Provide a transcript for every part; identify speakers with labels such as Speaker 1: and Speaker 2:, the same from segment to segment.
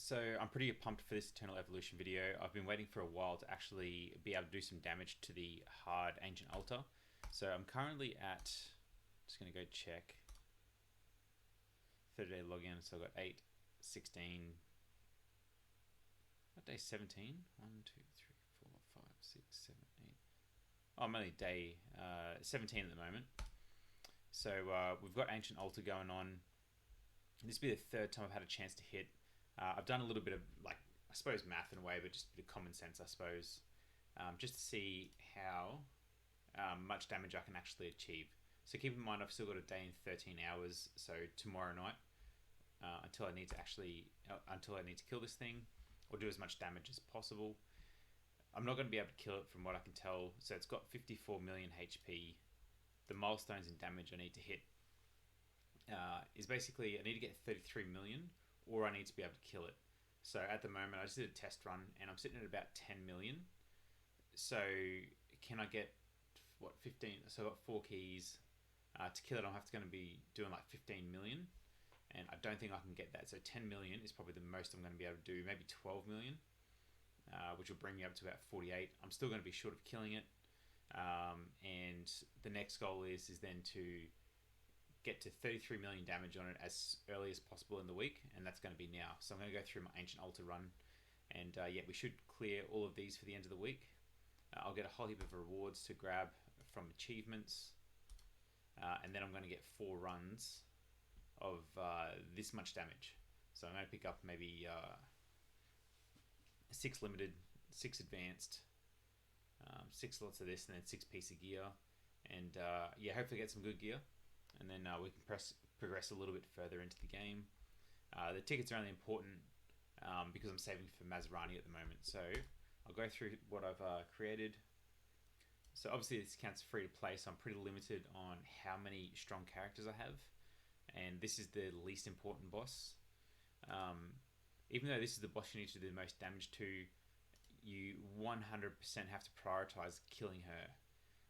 Speaker 1: So I'm pretty pumped for this Eternal Evolution video. I've been waiting for a while to actually be able to do some damage to the hard Ancient Altar. So I'm currently at, just going to go check, 30-day login, so I've got 8, 16, what day, 17? 1, 2, 3, 4, 5, 6, 7, 8. Oh, I'm only day 17 at the moment. So we've got Ancient Altar going on. This will be the third time I've had a chance to hit. I've done a little bit of, like, I suppose math in a way, but just a bit of common sense, I suppose, just to see how much damage I can actually achieve. So keep in mind, I've still got a day and 13 hours, so tomorrow night, until I need to kill this thing, or do as much damage as possible. I'm not going to be able to kill it from what I can tell. So it's got 54 million HP. The milestones in damage I need to hit is basically, I need to get 33 million, or I need to be able to kill it. So at the moment, I just did a test run, and I'm sitting at about 10 million. So can I get, 15? So I've got 4 keys. To kill it, I'm going to be doing like 15 million, and I don't think I can get that. So 10 million is probably the most I'm going to be able to do. Maybe 12 million, which will bring me up to about 48. I'm still going to be short of killing it. And the next goal is then to get to 33 million damage on it as early as possible in the week, and that's going to be now. So I'm going to go through my Ancient Altar run, and yeah, we should clear all of these for the end of the week. I'll get a whole heap of rewards to grab from achievements, and then I'm going to get 4 runs of this much damage. So I'm going to pick up maybe 6 limited, 6 advanced, 6 lots of this, and then 6 pieces of gear, and yeah, hopefully get some good gear. And then we can progress a little bit further into the game. The tickets are only important because I'm saving for Mazrani at the moment. So I'll go through what I've created. So obviously this account's free to play, so I'm pretty limited on how many strong characters I have. And this is the least important boss. Even though this is the boss you need to do the most damage to, you 100% have to prioritize killing her.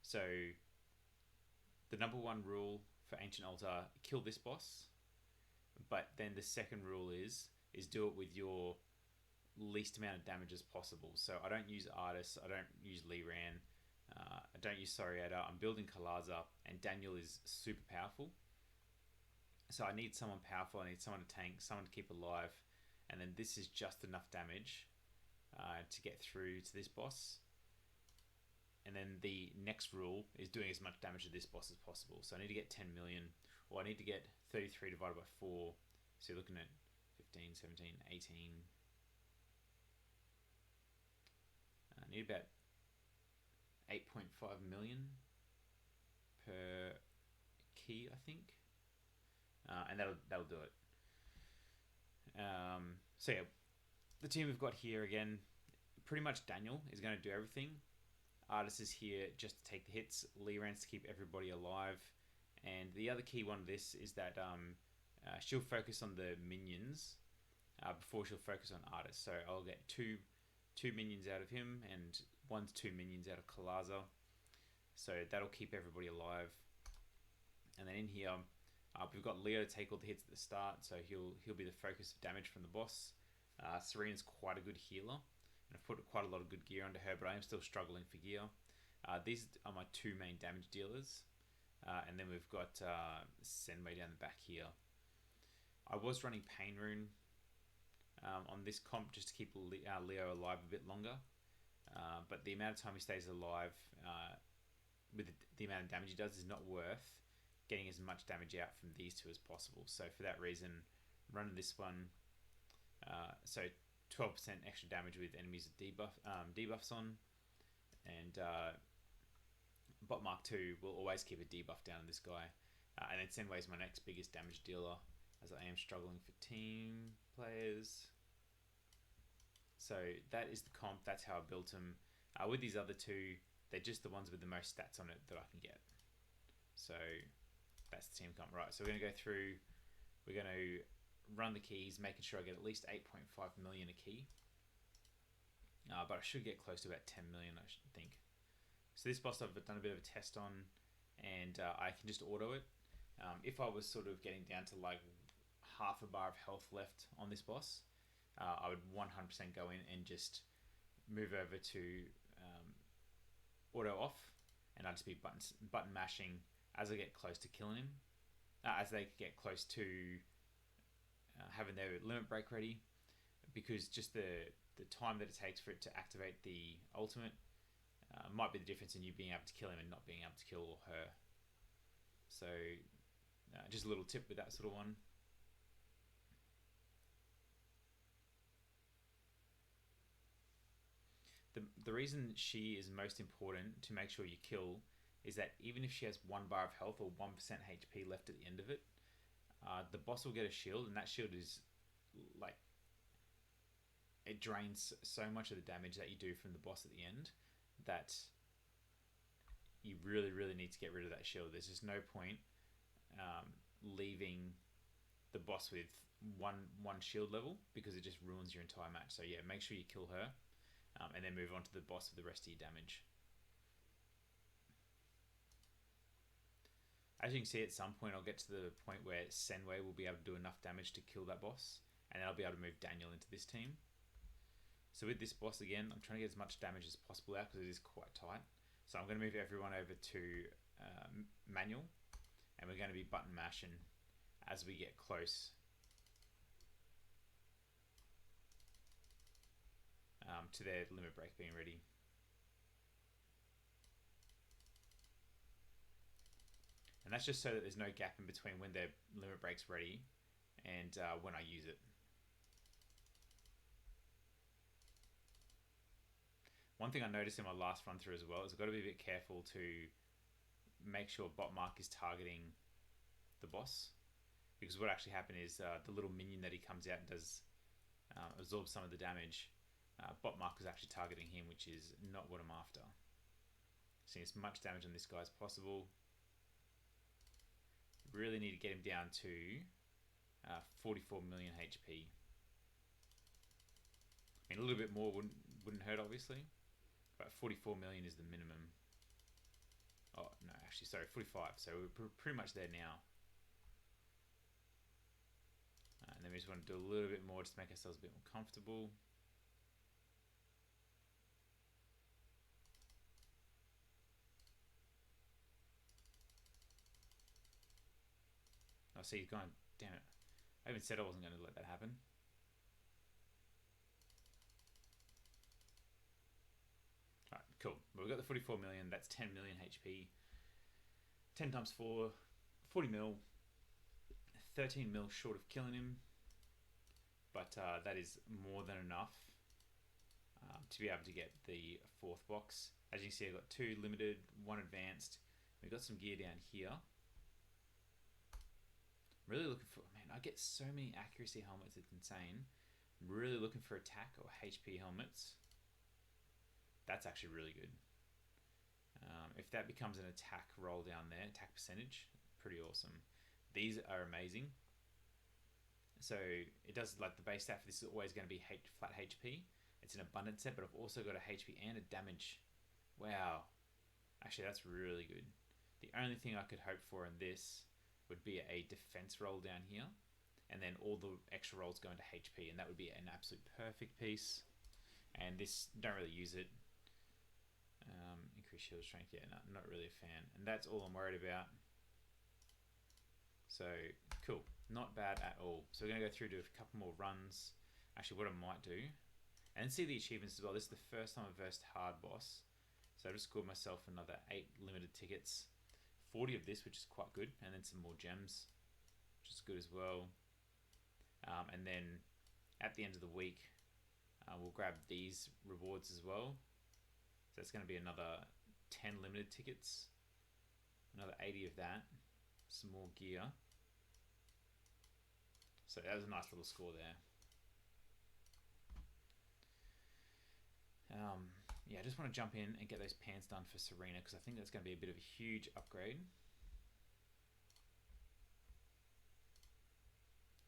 Speaker 1: So the number 1 rule for Ancient Altar, kill this boss, but then the second rule is do it with your least amount of damage as possible. So I don't use Artis, I don't use Liran, I don't use Soriata. I'm building Kalaza, and Daniel is super powerful. So I need someone powerful, I need someone to tank, someone to keep alive, and then this is just enough damage to get through to this boss. And then the next rule is doing as much damage to this boss as possible. So I need to get 10 million, or I need to get 33 divided by 4. So you're looking at 15, 17, 18. I need about 8.5 million per key, I think. And that'll do it. So yeah, the team we've got here again, pretty much Daniel is going to do everything. Artis is here just to take the hits, Liran's to keep everybody alive, and the other key one of this is that she'll focus on the minions before she'll focus on Artis. So I'll get two minions out of him, and 1 to 2 minions out of Kalaza. So that'll keep everybody alive. And then in here, we've got Leo to take all the hits at the start, so he'll be the focus of damage from the boss. Serena's quite a good healer, and I've put quite a lot of good gear onto her, but I am still struggling for gear. These are my 2 main damage dealers, and then we've got Senway down the back here. I was running Pain Rune on this comp just to keep Leo alive a bit longer, but the amount of time he stays alive with the amount of damage he does is not worth getting as much damage out from these 2 as possible. So for that reason, running this one, so 12% extra damage with enemies with debuffs on, and Bot Mark 2 will always keep a debuff down on this guy, and then Senway is my next biggest damage dealer, as I am struggling for team players. So that is the comp, that's how I built them. With these other 2, they're just the ones with the most stats on it that I can get. So that's the team comp. Right, so we're going to go through, we're going to run the keys, making sure I get at least 8.5 million a key. But I should get close to about 10 million, I should think. So this boss I've done a bit of a test on, and I can just auto it. If I was sort of getting down to like half a bar of health left on this boss, I would 100% go in and just move over to auto off, and I'd just be button mashing as I get close to killing him, as they get close to having their limit break ready, because just the time that it takes for it to activate the ultimate might be the difference in you being able to kill him and not being able to kill her. So just a little tip with that sort of one. The reason she is most important to make sure you kill is that even if she has 1 bar of health or 1% HP left at the end of it, the boss will get a shield, and that shield is like, it drains so much of the damage that you do from the boss at the end that you really, really need to get rid of that shield. There's just no point leaving the boss with one shield level, because it just ruins your entire match. So yeah, make sure you kill her, and then move on to the boss with the rest of your damage. As you can see, at some point I'll get to the point where Senway will be able to do enough damage to kill that boss, and then I'll be able to move Daniel into this team. So with this boss again, I'm trying to get as much damage as possible out because it is quite tight. So I'm going to move everyone over to manual, and we're going to be button mashing as we get close to their limit break being ready. And that's just so that there's no gap in between when their limit break's ready and when I use it. One thing I noticed in my last run through as well is I've got to be a bit careful to make sure bot mark is targeting the boss, because what actually happened is the little minion that he comes out and does absorb some of the damage. Bot mark was actually targeting him, which is not what I'm after. Seeing as much damage on this guy as possible. Really need to get him down to 44 million HP. I mean, a little bit more wouldn't hurt, obviously, but 44 million is the minimum. Oh no, actually, sorry, 45. So we're pretty much there now. And then we just want to do a little bit more just to make ourselves a bit more comfortable. I see he's going, damn it. I even said I wasn't going to let that happen. Alright, cool. Well, we've got the 44 million, that's 10 million HP. 10 times 4, 40 mil. 13 mil short of killing him. But that is more than enough to be able to get the 4th box. As you can see, I've got 2 limited, 1 advanced. We've got some gear down here. I'm really looking for, man, I get so many accuracy helmets, it's insane. I'm really looking for attack or HP helmets. That's actually really good. If that becomes an attack roll down there, attack percentage, pretty awesome. These are amazing. So it does, like, the base stat for this is always going to be flat HP. It's an abundance set, but I've also got a HP and a damage. Wow. Actually, that's really good. The only thing I could hope for in this would be a defense roll down here, and then all the extra rolls go into HP, and that would be an absolute perfect piece. And this, don't really use it. Increase shield strength, yeah, no, not really a fan. And that's all I'm worried about. So, cool. Not bad at all. So we're going to go through to a couple more runs. Actually, what I might do, and see the achievements as well. This is the first time I've versed hard boss. So I just scored myself another 8 limited tickets. 40 of this, which is quite good, and then some more gems, which is good as well. And then at the end of the week, we'll grab these rewards as well. So that's going to be another 10 limited tickets, another 80 of that, some more gear. So that was a nice little score there. Yeah, I just want to jump in and get those pants done for Serena, because I think that's going to be a bit of a huge upgrade.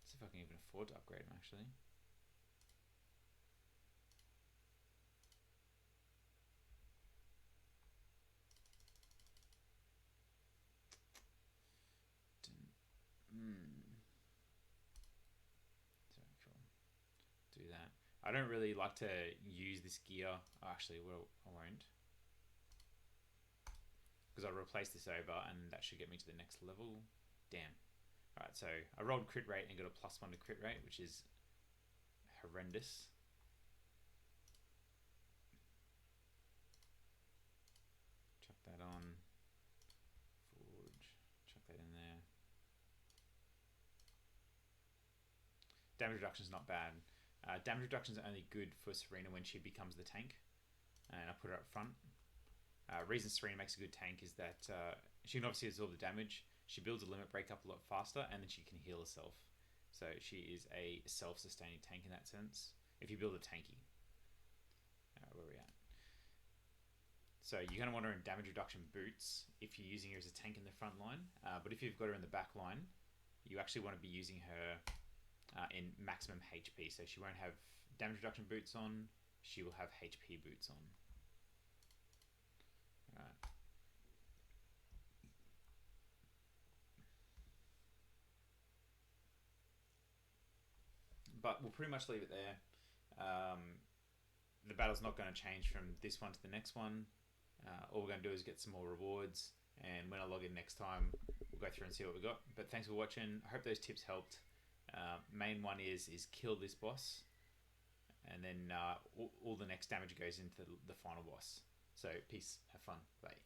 Speaker 1: See if I can even afford to upgrade them, actually. So cool. Do that. I don't really like to use this gear. Oh, actually, well, I won't. Because I'll replace this over and that should get me to the next level. Damn. Alright, so I rolled crit rate and got a +1 to crit rate, which is horrendous. Chuck that on. Forge. Chuck that in there. Damage reduction is not bad. Damage reduction is only good for Serena when she becomes the tank. And I put her up front. Reason Serena makes a good tank is that she can obviously absorb the damage. She builds a limit break up a lot faster, and then she can heal herself. So she is a self-sustaining tank in that sense. If you build a tanky. Where are we at? So you're going to want her in damage reduction boots if you're using her as a tank in the front line. But if you've got her in the back line, you actually want to be using her in maximum HP. So she won't have damage reduction boots on. She will have HP boots on. Alright. But we'll pretty much leave it there. The battle's not going to change from this one to the next one. All we're going to do is get some more rewards, and when I log in next time, we'll go through and see what we got. But thanks for watching. I hope those tips helped. Main one is kill this boss, and then all the next damage goes into the final boss. So peace, have fun, bye.